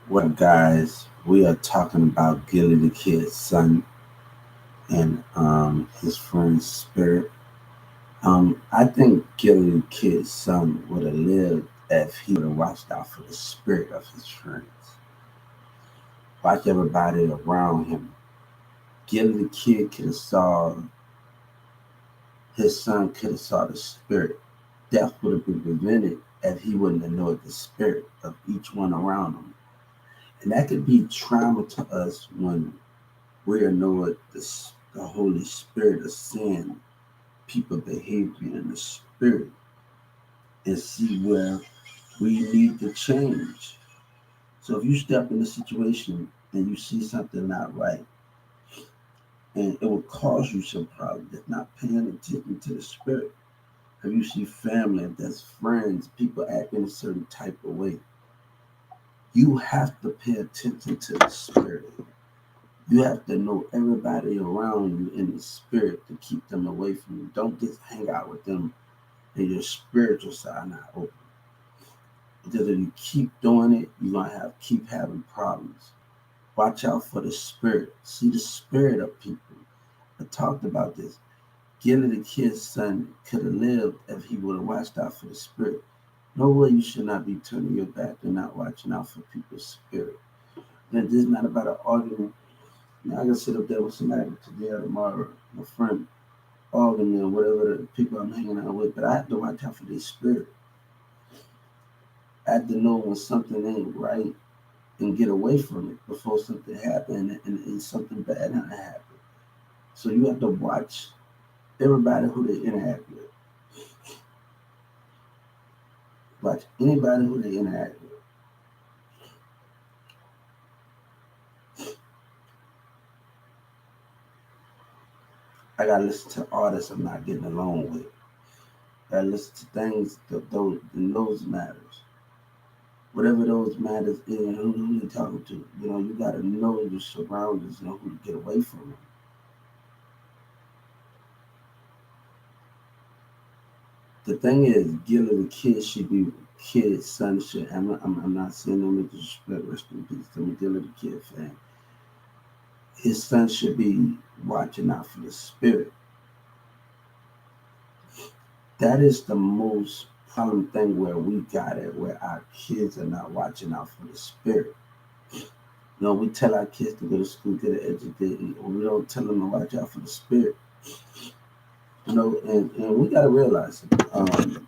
What guys? We are talking about Gilly the Kid's son and his friend's spirit. I think Gilly the Kid's son would have lived if he would have watched out for the spirit of his friends. Watch everybody around him. Gilly the Kid could have saw his son could have saw the spirit. Death would have been prevented if he wouldn't have known the spirit of each one around him. And that could be trauma to us when we know the Holy Spirit of sin, people behavior in the spirit, and see where we need to change. So if you step in a situation and you see something not right, and it will cause you some problems, if not paying attention to the spirit. If you see family, if there's friends, people acting a certain type of way, you have to pay attention to the spirit. You have to know everybody around you in the spirit to keep them away from you. Don't just hang out with them and your spiritual side not open. Because if you keep doing it, you're gonna keep having problems. Watch out for the spirit. See the spirit of people. I talked about this. Gilly the Kid's son could have lived if he would have watched out for the spirit. No way you should not be turning your back and not watching out for people's spirit. And this is not about an argument. Now I can sit up there with somebody today or tomorrow, my friend, arguing or whatever the people I'm hanging out with, but I have to watch out for their spirit. I have to know when something ain't right and get away from it before something happens and something bad happen. So you have to watch everybody who they interact with. Watch anybody who they interact with. I gotta listen to artists I'm not getting along with. I gotta listen to things that those matters. Whatever those matters is and who you talking to. You gotta know your surroundings and who to get away from them. The thing is, Gilly the Kid should be kid, son shit. I'm not saying no disrespect, rest in peace. I'm a Gilly the Kid fan. His son should be watching out for the spirit. That is the most problem thing where we got it, where our kids are not watching out for the spirit. We tell our kids to go to school, get an education, and we don't tell them to watch out for the spirit. And we got to realize something.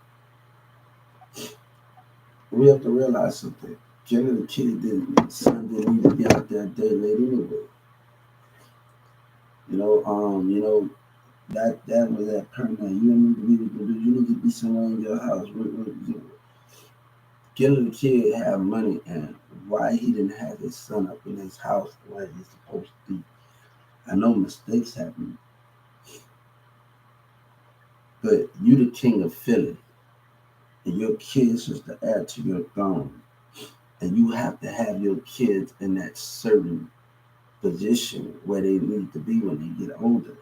We have to realize something. Generally, the kid son didn't need to be out there day late anyway. That was that permanent. You don't need to be able to do. You need to be somewhere in your house. Gilly the Kid have money, and why he didn't have his son up in his house the way he's supposed to be. I know mistakes happen, but you the king of Philly, and your kids is to add to your throne, and you have to have your kids in that certain position where they need to be when they get older.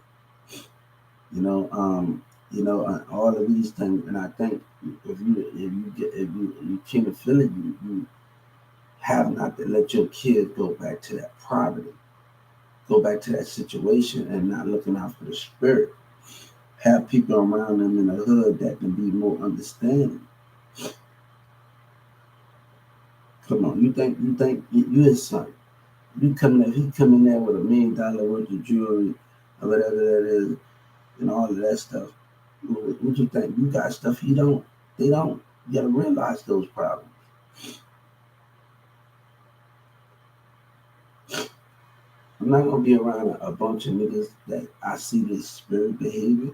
All of these things, and I think if you king of Philly, you have not to let your kids go back to that poverty, go back to that situation, and not looking out for the spirit. Have people around them in the hood that can be more understanding. Come on, you think you his son? You coming there? He coming there with $1 million worth of jewelry, or whatever that is, and all of that stuff. What you think? You got stuff he don't. They don't. You got to realize those problems. I'm not gonna be around a bunch of niggas that I see this spirit behavior.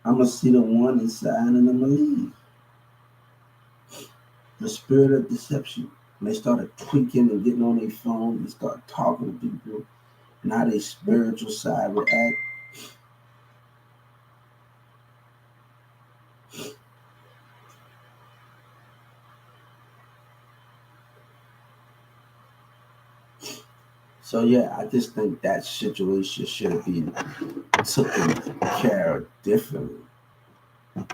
I'm gonna see the one inside and I'm gonna leave. The spirit of deception. When they started tweaking and getting on their phone, and start talking to people and how their spiritual side would act. So yeah, I just think that situation should be taken care of differently.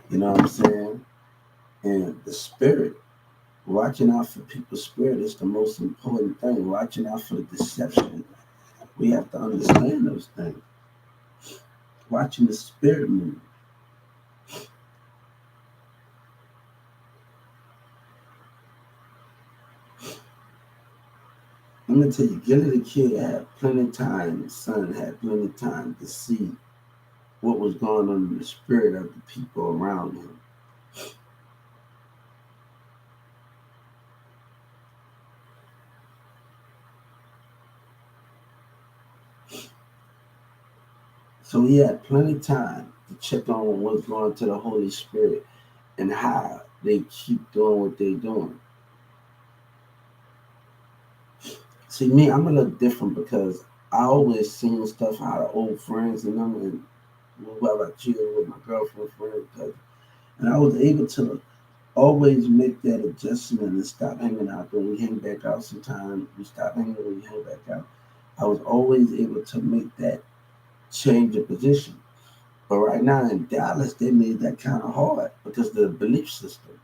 You know what I'm saying? And the spirit, watching out for people's spirit is the most important thing. Watching out for the deception. We have to understand those things. Watching the spirit move. I'm gonna tell you, Gilly the kid had plenty of time, his son had plenty of time to see what was going on in the spirit of the people around him. So he had plenty of time to check on what's going to the Holy Spirit and how they keep doing what they're doing. See, me, I'm a little different because I always seen stuff out of old friends and them, and whoever I cheated with my girlfriend, friend, cousin, and I was able to always make that adjustment and stop hanging out. When we hang back out sometime, we stop hanging when we hang back out. I was always able to make that change of position. But right now in Dallas, they made that kind of hard because of the belief system.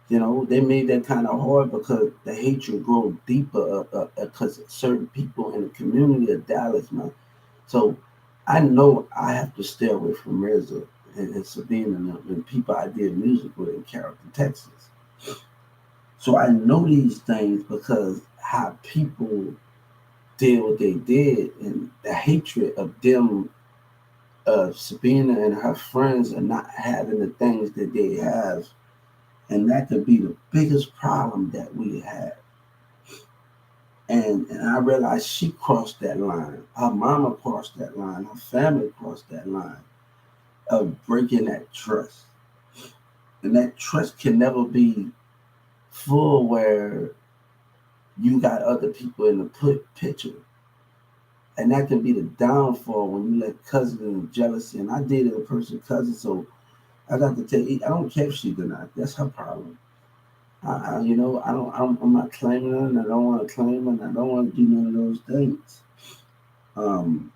You know, they made that kind of hard because the hatred grows deeper because certain people in the community of Dallas, man. So I know I have to stay away from Reza and Sabine and people I did music with in Carrollton, Texas. So I know these things because how people did what they did and the hatred of them, of Sabina and her friends, and not having the things that they have. And that could be the biggest problem that we have. And I realized she crossed that line. Her mama crossed that line. Her family crossed that line of breaking that trust. And that trust can never be full where you got other people in the picture. And that can be the downfall when you let cousin and jealousy. And I dated a person cousin, so I got to tell you, I don't care if she did not. That's her problem. I'm not claiming her, and I don't want to claim her, and I don't want to do none of those things. Um,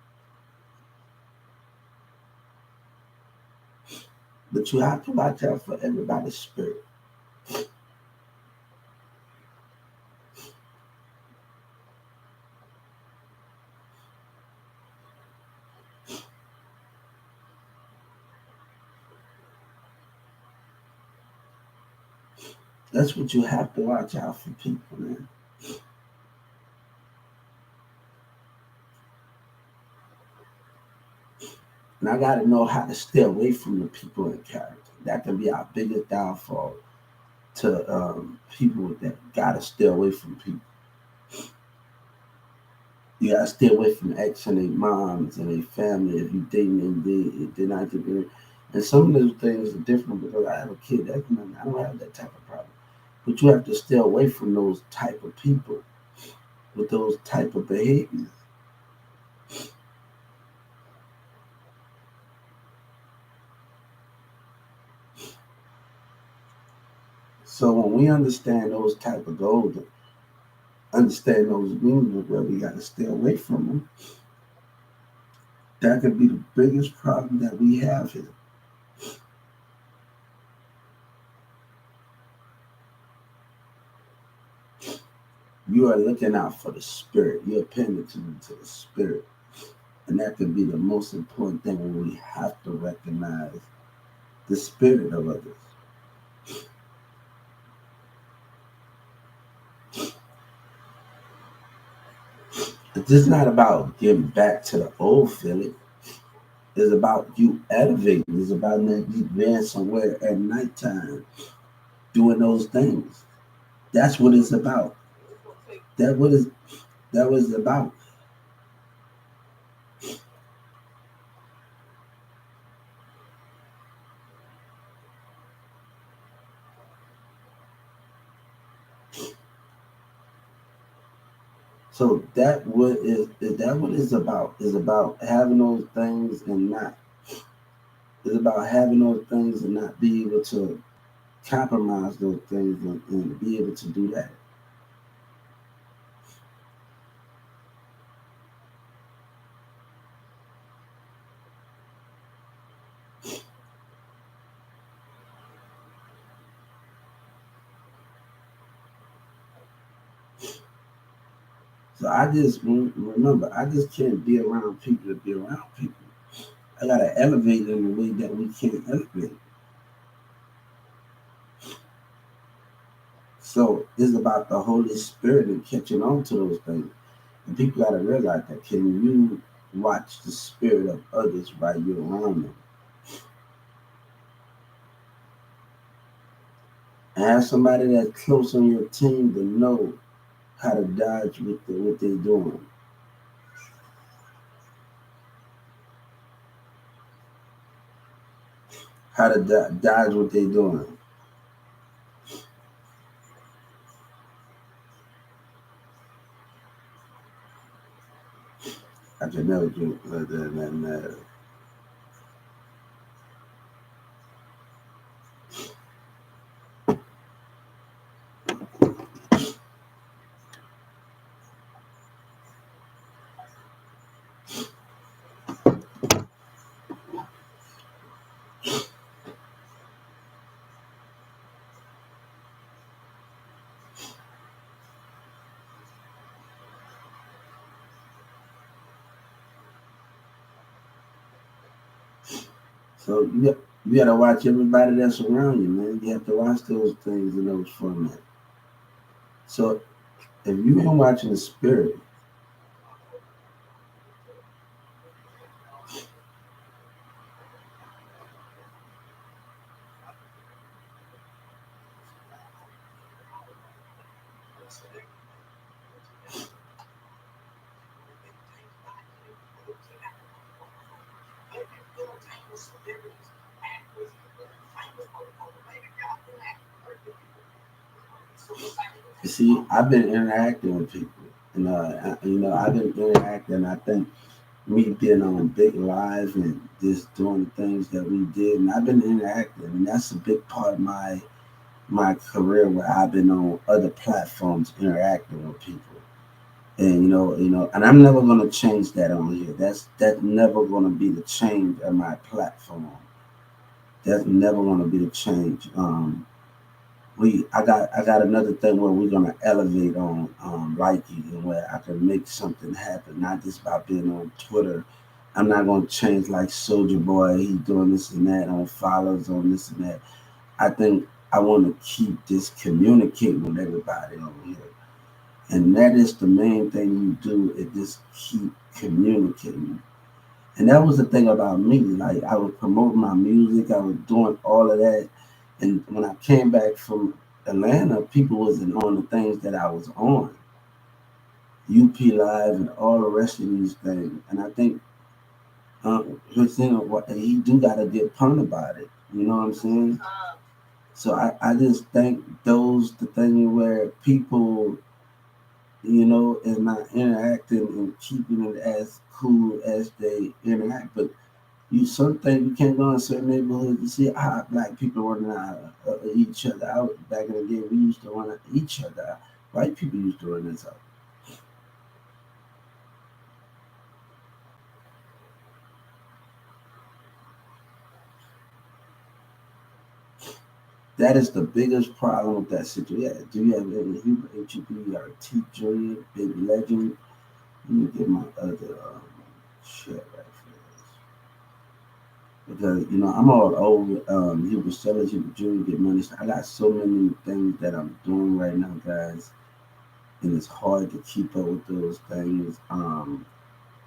but you have to watch out for everybody's spirit. That's what you have to watch out for people, man. And I got to know how to stay away from the people in character. That can be our biggest downfall to people that got to stay away from people. You got to stay away from ex and their moms and their family if you dating and they're not getting. And some of those things are different because I have a kid. I don't have that type of problem. But you have to stay away from those type of people with those type of behaviors. So when we understand those type of goals, understand those meanings where we got to stay away from them, that could be the biggest problem that we have here. You are looking out for the spirit. You're paying attention to the spirit. And that could be the most important thing when we have to recognize the spirit of others. It's just not about getting back to the old feeling. It's about you elevating. It's about you being somewhere at nighttime doing those things. That's what it's about. That what is that was about. So that what it's about. Is about having those things and not. It's about having those things and not be able to compromise those things and be able to do that. So I just remember, I just can't be around people to be around people. I gotta elevate in a way that we can't elevate. So it's about the Holy Spirit and catching on to those things. And people gotta realize that. Can you watch the spirit of others while you're around them? And have somebody that's close on your team to know how to dodge what they're doing. How to dodge what they're doing. I can never do that. So you gotta watch everybody that's around you, man. You have to watch those things in those formats. So if you ain't watching the spirit, you see, I've been interacting with people, and I've been interacting. I think me being on big live and just doing the things that we did, and I've been interacting, and that's a big part of my career where I've been on other platforms interacting with people. And and I'm never gonna change that on here. That's never gonna be the change of my platform. That's never gonna be the change. I got another thing where we're gonna elevate on liking and where I can make something happen, not just by being on Twitter. I'm not gonna change like Soldier Boy. He's doing this and that on follows on this and that. I think I want to keep this communicating with everybody on here. And that is the main thing you do is just keep communicating. And that was the thing about me. Like I was promoting my music, I was doing all of that. And when I came back from Atlanta, people wasn't on the things that I was on. UP Live and all the rest of these things. And I think he do gotta get pumped about it. You know what I'm saying? So I just think those the thing where people is not interacting and keeping it as cool as they interact. But you some things you can't go in certain neighborhoods. You see how black people running out each other out. Back in the day, we used to run at each other out. White people used to run us out. That is the biggest problem with that situation. Do you have any HEB or T Junior, Big Legend? Let me get my other shit right for this. Because I'm all over he was selling, he was doing get money. So I got so many things that I'm doing right now, guys, and it's hard to keep up with those things.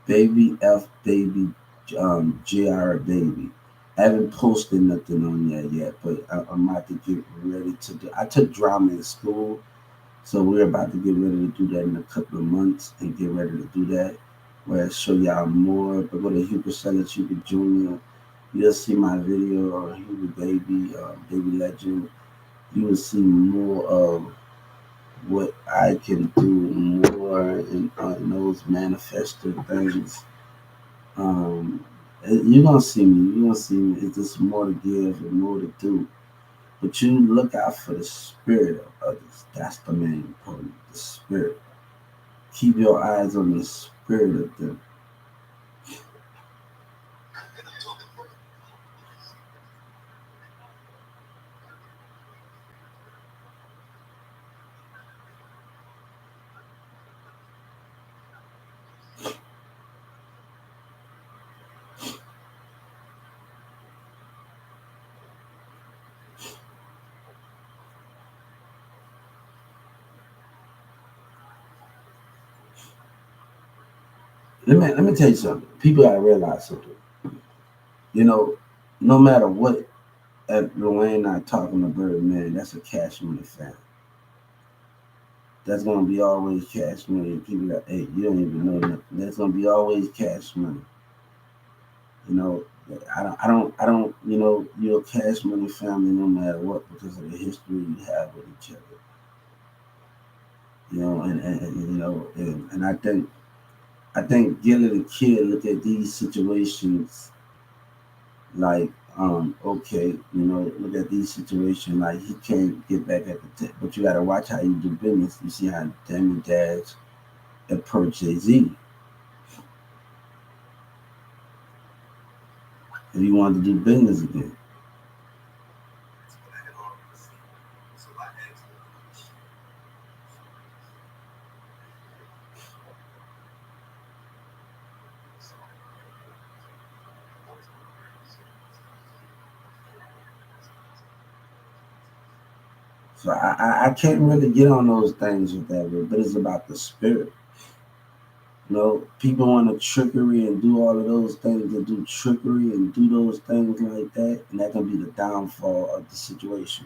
Baby F Baby JR Baby. I haven't posted nothing on that yet, but I'm about to get ready to do. I took drama in school, so we're about to get ready to do that in a couple of months and get ready to do that. Where I show y'all more. But go to Hubert Sellers, Hubert Jr. You'll see my video on Hubert Baby, Baby Legend. You will see more of what I can do more in those manifested things. Um, you're gonna see me. You're gonna see me. It's just more to give and more to do. But you look out for the spirit of others. That's the main point. The spirit. Keep your eyes on the spirit of them. Let me tell you something. People gotta realize something. You know, no matter what, at Luane not talking to Birdman, that's a cash money fan. That's gonna be always cash money. People that hey, you don't even know nothing. That's gonna be always cash money. You know, I don't. You know, you're a cash money family no matter what because of the history you have with each other. You know, and you know, and I think Gilly the kid look at these situations like okay, look at these situations like he can't get back at the tip, but you got to watch how you do business. You see how Demi Dash approached Jay-Z if he wanted to do business again. So I can't really get on those things with that, but it's about the spirit. People want to trickery and do all of those things and do trickery and do those things like that, and that can be the downfall of the situation.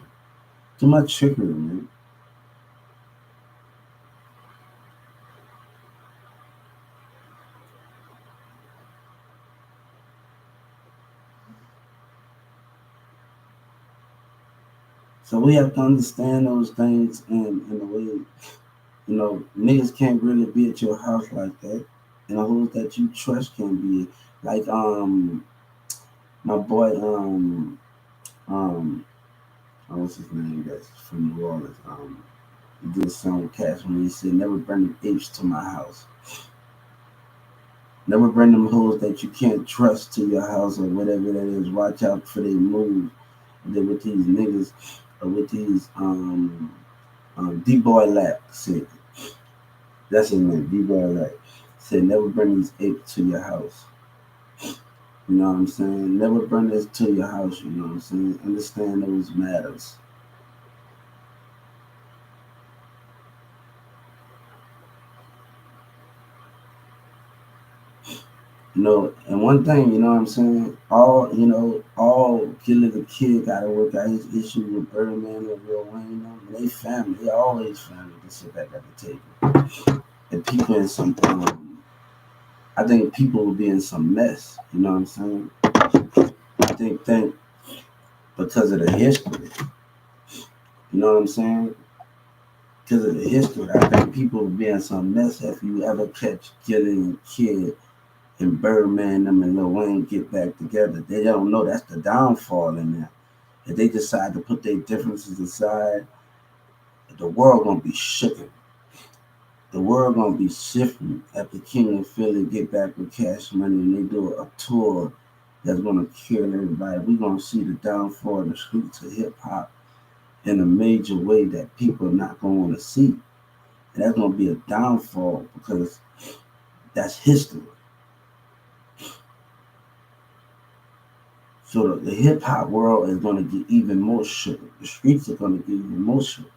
Too much trickery, man. So we have to understand those things in a way. Niggas can't really be at your house like that. And those that you trust can be like my boy um what's his name that's from New Orleans. He did a song with Cash when he said never bring the apes to my house. Never bring them hoes that you can't trust to your house or whatever that is. Watch out for their moves. Then with these niggas or with these D-Boy Lap said that's his name, D-Boy Lap. Said never bring these apes to your house. You know what I'm saying? Never bring this to your house, you know what I'm saying? Understand those matters. And one thing, you know what I'm saying? All Killer the Kid gotta work out his issue with Birdman and Real Wayne. They family, they always family to sit back at the table. And people in some I think people will be in some mess, you know what I'm saying? I think because of the history, you know what I'm saying? Because of the history, I think people will be in some mess if you ever catch Killing a Kid and Birdman them and Lil Wayne get back together. They don't know that's the downfall in there. If they decide to put their differences aside, the world gonna be shaken. The world gonna be shifting after King and Philly get back with Cash Money and they do a tour that's gonna kill everybody. We're gonna see the downfall in the streets of hip hop in a major way that people are not gonna want to see. And that's gonna be a downfall because that's history. So the hip hop world is gonna get even more shook. The streets are gonna get even more shook.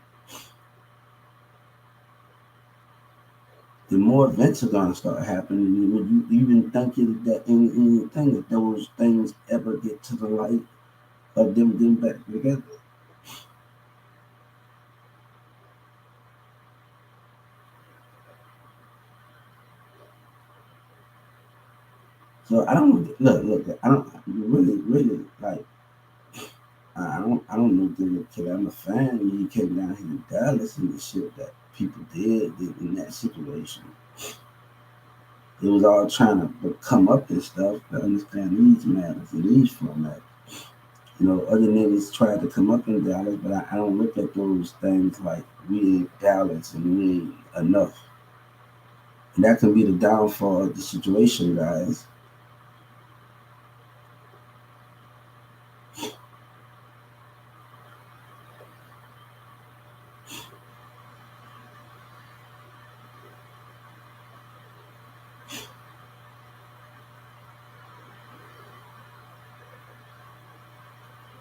The more events are gonna start happening. Would you even think that anything that those things ever get to the light of them getting back together? So I don't look. I don't really like. I don't know Dylan Kid. I'm a fan. He came down here in Dallas and the shit that people did in that situation. It was all trying to come up and stuff to understand these matters and these formats. Other niggas tried to come up in Dallas, but I don't look at those things like we ain't Dallas and we ain't enough. And that can be the downfall of the situation, guys.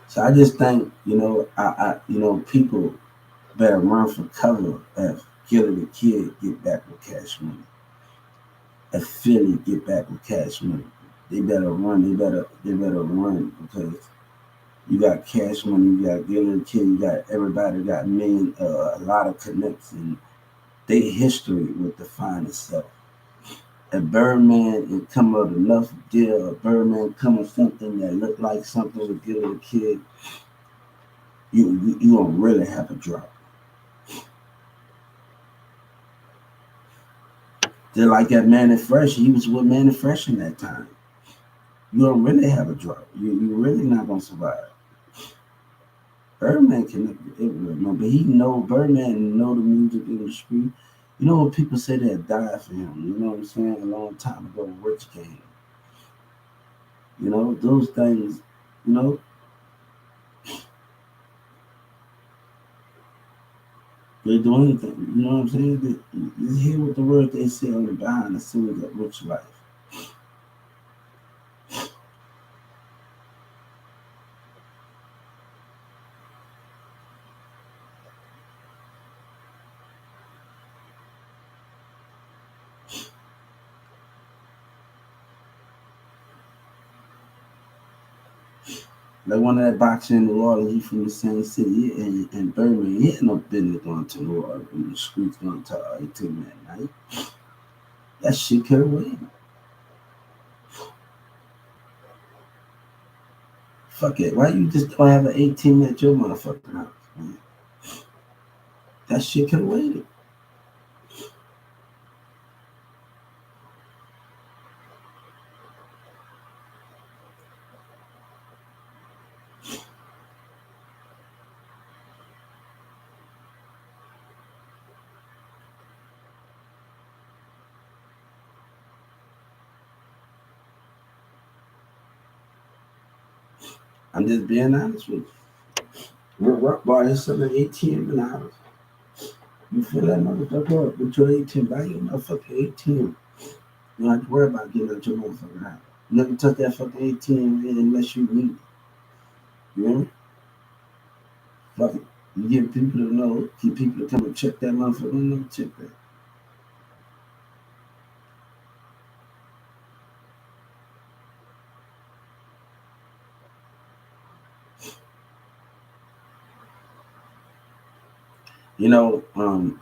So I just think, people better run for cover if Killer the Kid get back with Cash Money. if Philly get back with Cash Money. They better run. They better run because you got Cash Money, you got Gillie, you got everybody got a lot of connects, and their history would define itself. If Birdman and come up with enough deal, or Birdman come with something that looked like something with Gillie you gonna really have a drop. Just like that Man and Fresh, he was with Man and Fresh in that time. You don't really have a drop. You really not gonna survive. Birdman can but he know Birdman know the music industry. You know what people say that died for him. You know what I'm saying? A long time ago, Rich came. You know those things. You know they do anything. You know what I'm saying? You hear what the word they say on the behind the scenes of Rich life. Like one of that boxer in New Orleans, he from the same city, and Birdman, he had no business going to New Orleans in the streets going to 18 that night. That shit could have waited. Fuck it. Why you just don't have an 18 at your motherfucking house, man? That shit could have waited. I'm just being honest with you. Rock bar is selling 18 an hour. You feel that motherfucker up with your 18, buy your motherfucking 18. You don't have to worry about getting out your motherfucking house. You never touch that fucking 18 unless you need it. You hear me? Fuck it. You get people to know, get people to come and check that motherfucker, and check that.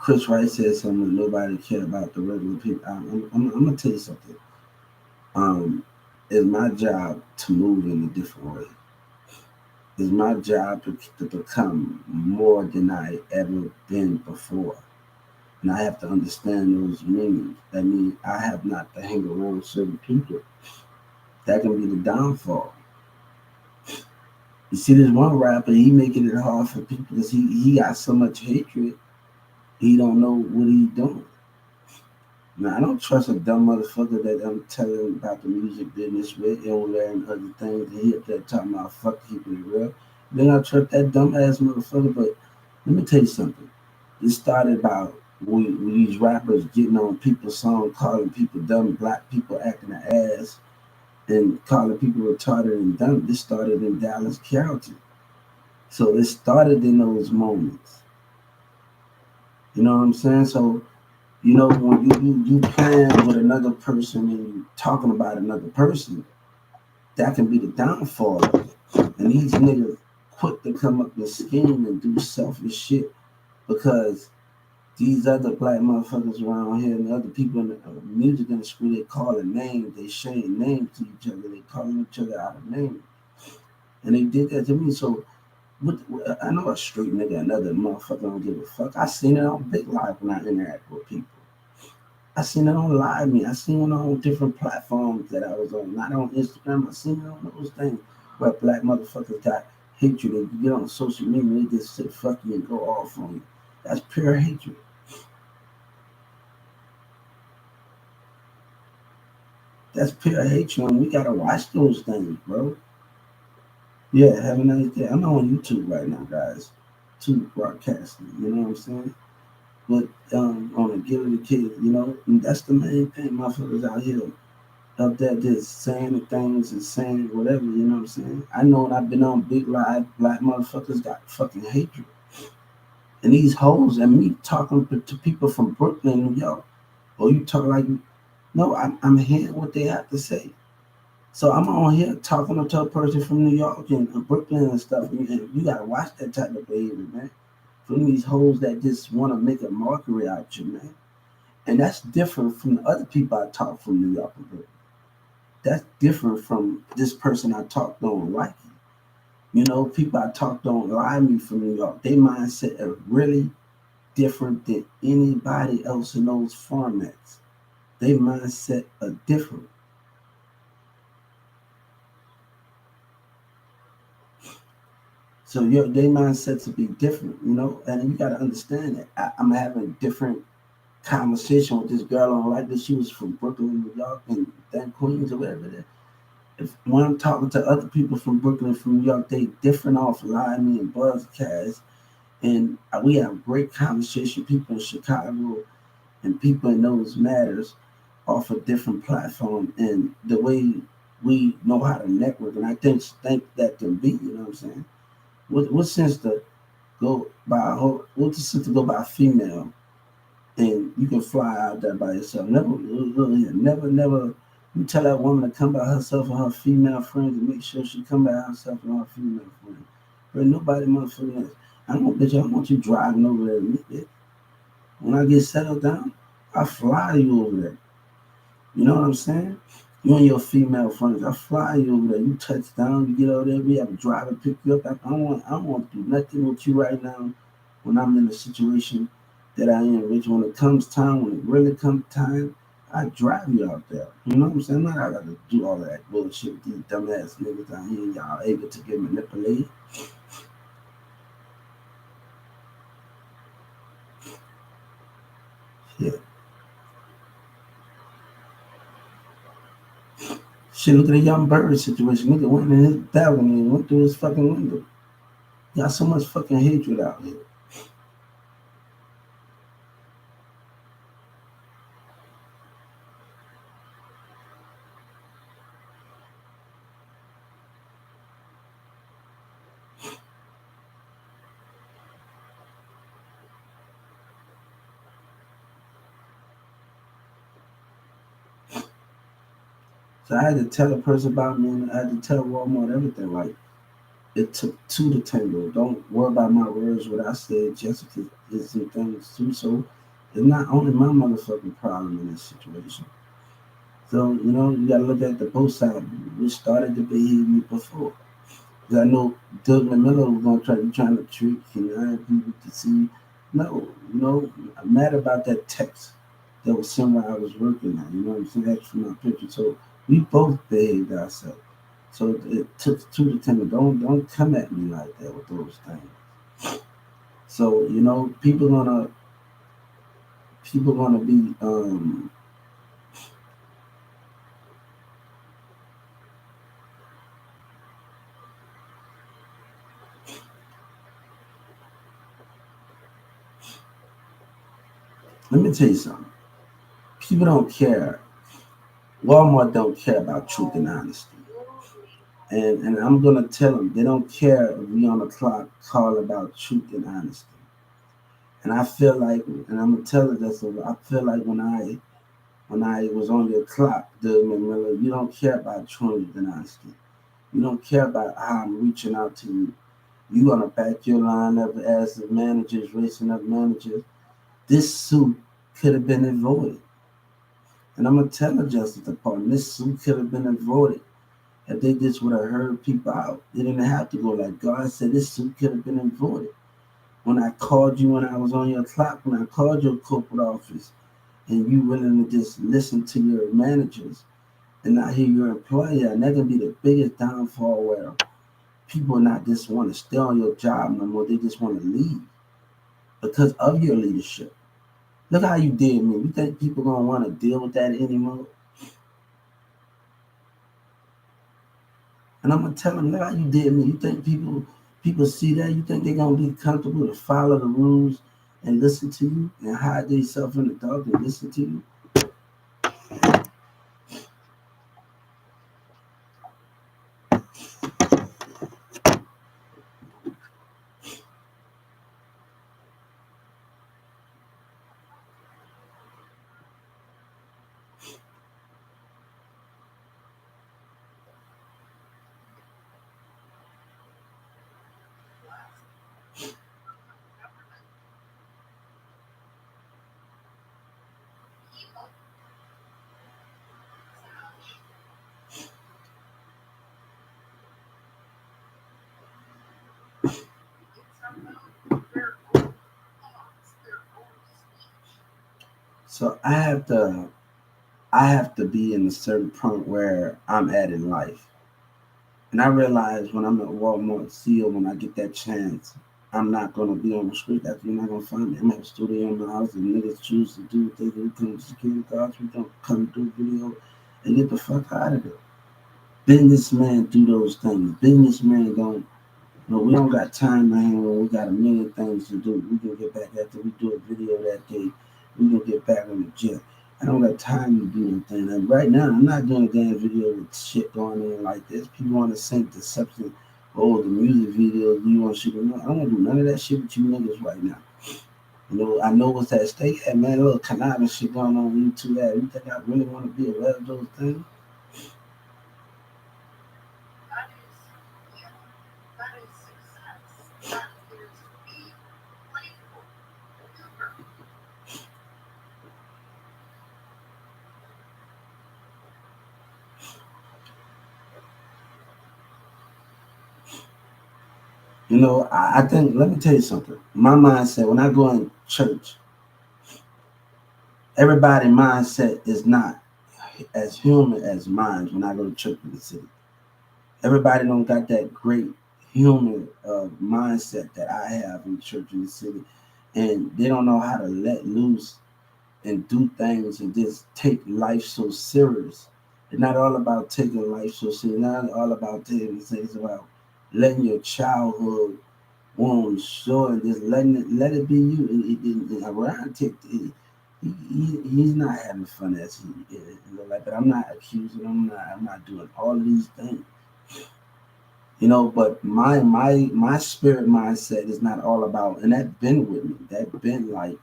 Chris Wright said something that nobody cared about the regular people. I'm gonna tell you something. Um, it's my job to move in a different way. It's my job to become more than I ever been before. And I have to understand those meanings. That means I have not to hang around certain people. That can be the downfall. You see, this one rapper, he making it hard for people because he got so much hatred, he don't know what he's doing. Now, I don't trust a dumb motherfucker that I'm telling about the music business with and learn other things. And he up there talking about fuck keeping it real. Then I trust that dumb ass motherfucker. But let me tell you something. It started about when these rappers getting on people's songs, calling people dumb, black people acting an ass, and calling people retarded and dumb. This started in Dallas County. So it started in those moments. You know what I'm saying? So when you playing with another person and you talking about another person, that can be the downfall of it. And these niggas quick to come up and scheme and do selfish shit because these other black motherfuckers around here and other people in the music industry, they call it names, they shade names to each other, they calling each other out of names. And they did that to me. So I know a street nigga, another motherfucker don't give a fuck. I seen it on Big Live when I interact with people. I seen it on Live Me. I seen it on different platforms that I was on, not on Instagram. I seen it on those things where black motherfuckers got hatred. And you get on social media, they just say fuck you and go off on you. That's pure hatred. That's pure hatred. And we gotta watch those things, bro. Yeah, have a nice day. I'm on YouTube right now, guys. To broadcasting, you know what I'm saying? But on a Gillie the Kid, and that's the main thing. Motherfuckers out here up there just saying the things and saying whatever, you know what I'm saying? I know when I've been on Big Live, black motherfuckers got fucking hatred. And these hoes and me talking to people from Brooklyn, New York, or you talk like No, I'm hearing what they have to say. So I'm on here talking to a person from New York and Brooklyn and stuff. And you gotta watch that type of behavior, man. From these hoes that just want to make a mockery out you, man. And that's different from the other people I talk from New York and Brooklyn. That's different from this person I talk don't like you. You know, people I talk don't lie me from New York. Their mindset are really different than anybody else in those formats. Their mindset are different. So their mindsets will be different, you know, and you got to understand that. I'm having a different conversation with this girl on like this. She was from Brooklyn, New York, and then Queens or whatever. It is. If when I'm talking to other people from Brooklyn, from New York, they different off Limey and Buzzcast, and we have great conversation. People in Chicago and people in those matters off a different platform, and the way we know how to network, and I think that can be, you know what I'm saying? What sense to go by a whole? What's the sense to go by a female and you can fly out there by yourself? Never. You tell that woman to come by herself and her female friends and make sure she come by herself and her female friends. But nobody motherfucking else. I want you driving over there with me, bitch. When I get settled down, I fly you over there. You know what I'm saying? You and your female friends, I fly you over there. You touch down, you get over there. We have a driver pick you up. I don't want to do nothing with you right now. When I'm in the situation that I am, which when it comes time, when it really comes time, I drive you out there. You know what I'm saying? I got to do all of that bullshit with these dumbass niggas out here. Y'all able to get manipulated. Yeah. Shit, look at the young bird situation. Nigga went in his balcony and went through his fucking window. Got so much fucking hatred out here. So I had to tell a person about me, and I had to tell Walmart everything. Like it took two to tango. Don't worry about my words. What I said, Jessica did some things too. So it's not only my motherfucking problem in this situation. So you gotta look at the both sides. We started the behavior before. 'Cause I know Doug Miller was gonna trying to trick and people to see. No, I'm mad about that text that was sent while I was working now. You know what I'm saying? That's from my picture. So we both behaved ourselves. So it took two to ten. Don't come at me like that with those things. So people gonna be let me tell you something. People don't care. Walmart don't care about truth and honesty. And I'm gonna tell them they don't care if we on the clock call about truth and honesty. And I feel like, and I'm gonna tell it this, I feel like when I was on your clock, Douglas Miller, you don't care about truth and honesty. You don't care about how I'm reaching out to you. You gonna back your line up as the managers, racing up managers. This suit could have been avoided. And I'm gonna tell the Justice Department, this suit could have been avoided. If they just would have heard people out, they didn't have to go like God said this suit could have been avoided. When I called you when I was on your clock, when I called your corporate office, and you willing to just listen to your managers and not hear your employer, and that can be the biggest downfall where people not just want to stay on your job no more, they just want to leave because of your leadership. Look how you did me. You think people gonna want to deal with that anymore? And I'm gonna tell them, look how you did me. You think people see that? You think they're gonna be comfortable to follow the rules and listen to you and hide themselves in the dark and listen to you? So I have to be in a certain point where I'm at in life. And I realize when I'm at Walmart seal, when I get that chance, I'm not gonna be on the street. That's you're not gonna find me. I'm at the studio in my house and niggas choose to do things. We come to security guards, we don't come do video and get the fuck out of there. Businessmen do those things. Businessmen don't. No, we don't got time to hang on. We got a million things to do. We can get back after we do a video that day. We can get back on the jet. I don't got time to do anything. And right now, I'm not doing a damn video with shit going on like this. People want to sing the substance, the music videos. You want to shoot them. I don't want to do none of that shit with you niggas right now. I know what's at stake. Hey, man, a little conniving shit going on with you two. That you think I really want to be aware of those things? I think, let me tell you something. My mindset, when I go in church, everybody mindset is not as human as mine when I go to church in the city. Everybody don't got that great human mindset that I have in church in the city. And they don't know how to let loose and do things and just take life so serious. It's not all about taking life so serious. It's not all about taking things. It's about letting your childhood wounds show and just let it be you. And around he's not having fun as he is. Like, but I'm not accusing him. I'm not doing all of these things. But my spirit mindset is not all about, and that been with me. That been like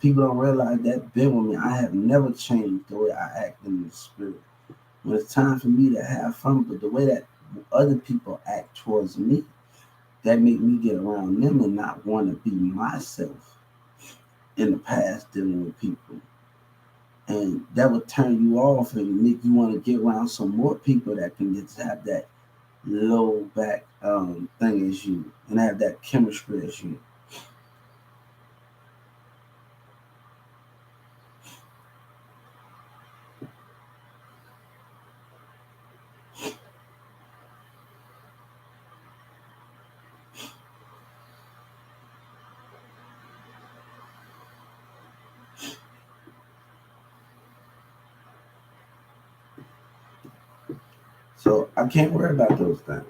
people don't realize that been with me. I have never changed the way I act in the spirit. When it's time for me to have fun, but the way that other people act towards me, that make me get around them and not want to be myself in the past dealing with people. And that would turn you off and make you want to get around some more people that can just have that low back thing as you and have that chemistry as you. So I can't worry about those things.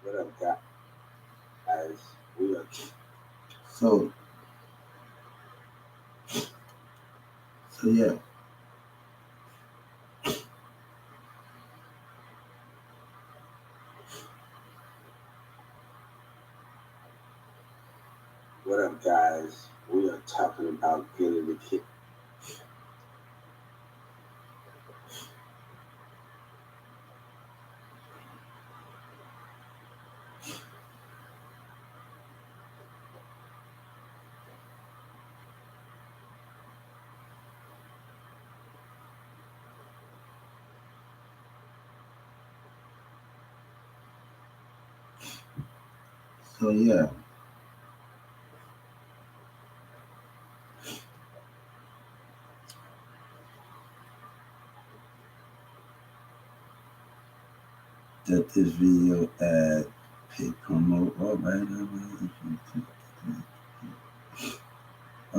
What I've got as we are. So yeah. What up, guys? We are talking about getting the kid. So yeah. That this video ad pay promo. All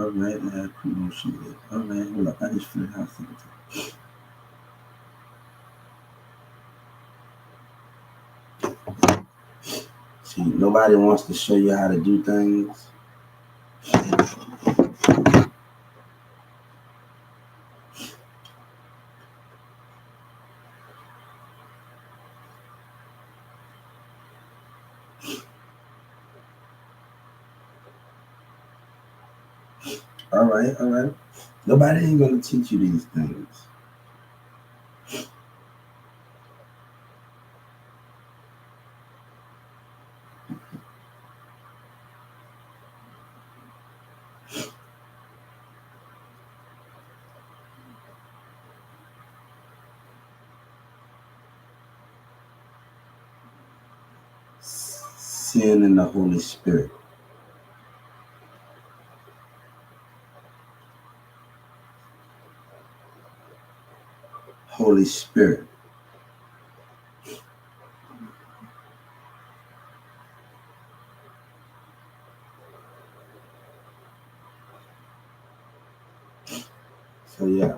right, ad promotion. All right, hold up. I just figured out something. See, nobody wants to show you how to do things. All right, all right. Nobody ain't gonna teach you these things. sin in the Holy Spirit. Holy Spirit. So yeah.